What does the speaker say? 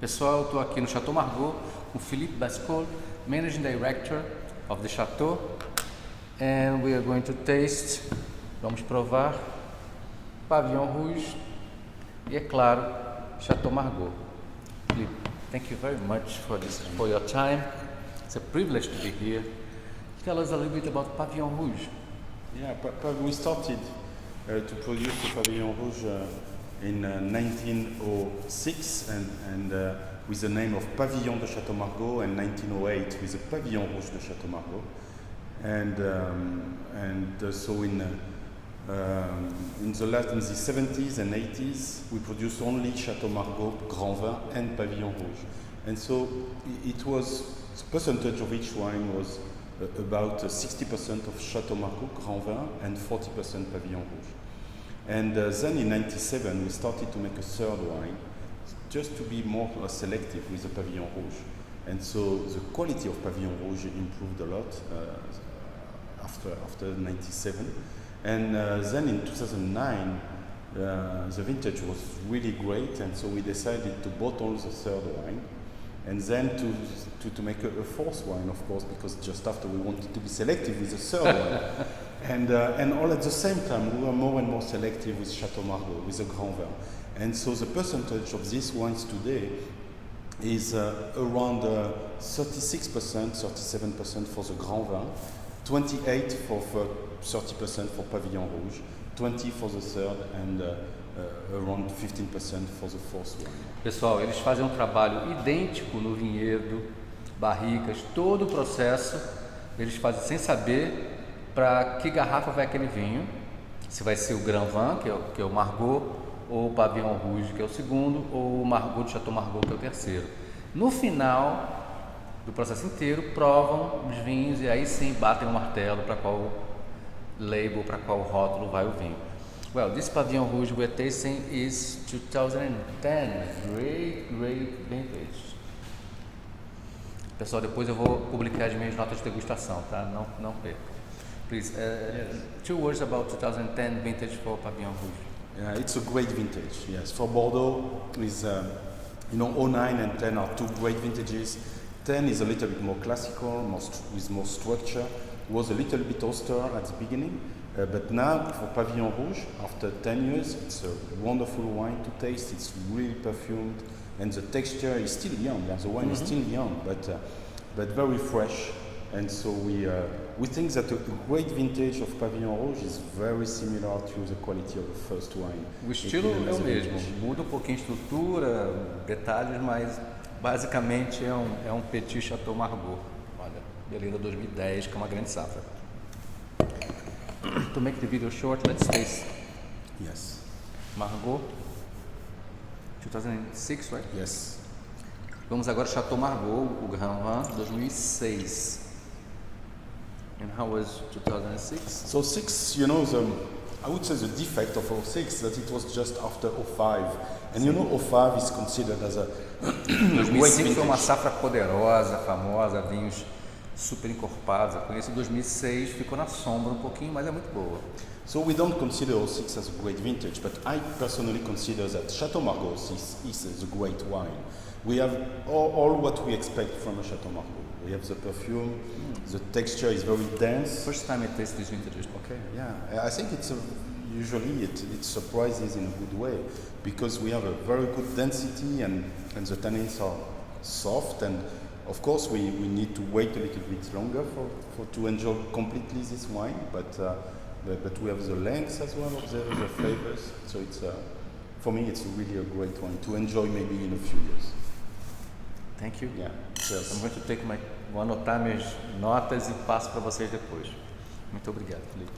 Pessoal, eu estou aqui no Château Margaux com Philippe Bascaules, Managing Director of the Château, and we are going to taste, vamos provar, Pavillon Rouge e, é claro, Château Margaux. Philippe, thank you very much for your time. It's a privilege to be here. Tell us a little bit about Pavillon Rouge. Yeah, we started to produce the Pavillon Rouge in 1906 and with the name of Pavillon de Château Margaux, and 1908 with the Pavillon Rouge de Château Margaux, so in the 70s and 80s we produced only Château Margaux Grand Vin and Pavillon Rouge, and so it was the percentage of each wine was about 60% of Château Margaux Grand Vin and 40% Pavillon Rouge. And then in 97 we started to make a third wine just to be more selective with the Pavillon Rouge. And so the quality of Pavillon Rouge improved a lot after 97. And then in 2009 the vintage was really great, and so we decided to bottle the third wine and then to make a fourth wine, of course, because just after we wanted to be selective with the third wine. And all at the same time, we were more and more selective with Château Margaux, with the Grand Vin. And so the percentage of these wines today is around 36%, 37% for the Grand Vin, 28% for 30% for Pavillon Rouge, 20% for the third, and around 15% for the fourth one. Pessoal, eles fazem um trabalho idêntico no vinhedo, barricas, todo o processo eles fazem sem saber para que garrafa vai aquele vinho, se vai ser o Grand Vin, que é o Margaux, ou o Pavillon Rouge, que é o segundo, ou o Margaux de Château Margaux, que é o terceiro. No final do processo inteiro, provam os vinhos e aí sim batem o martelo para qual label, para qual rótulo vai o vinho. Well, this Pavillon Rouge we're tasting is 2010, great vintage. Pessoal, depois eu vou publicar as minhas notas de degustação, tá? Não perca. Please, Yes. 2 words about 2010 vintage for Pavillon Rouge. Yeah, it's a great vintage, yes. For Bordeaux, with 09 and 10 are two great vintages. 10 is a little bit more classical, with more structure. Was a little bit austere at the beginning, but now for Pavillon Rouge, after 10 years, it's a wonderful wine to taste. It's really perfumed, and the texture is still young. The wine is still young, but very fresh. And so we think that a great vintage of Pavillon Rouge is very similar to the quality of the first wine. O estilo é o mesmo, muda um pouquinho a estrutura, detalhes, mas basicamente é um petit Château Margaux. Olha, Beleza 2010, que é uma grande safra. To make the video short, let's taste. Yes. Margaux, 2006, right? Yes. Vamos agora ao Château Margaux, o Grand Vin, 2006. And how was 2006? So 6, I would say the defect of 06 that it was just after 05. And 05 is considered as a great 2005 foi uma vintage. safra poderosa, famosa, vinhos super encorpados. A conheço em 2006, ficou na sombra um pouquinho, mas é muito boa. So we don't consider 06 as a great vintage, but I personally consider that Château Margaux is a great wine. We have all what we expect from a Château Margaux. We have the perfume, the texture is very dense. First time I taste these vintages. Okay, yeah, I think usually it surprises in a good way, because we have a very good density and the tannins are soft, and of course we need to wait a little bit longer to enjoy completely this wine, but we have the length as well of the flavors, so it's for me it's really a great wine to enjoy maybe in a few years. Thank you. Yeah. Cheers. I'm going to take vou anotar minhas notas e passo para vocês depois. Muito obrigado, Felipe.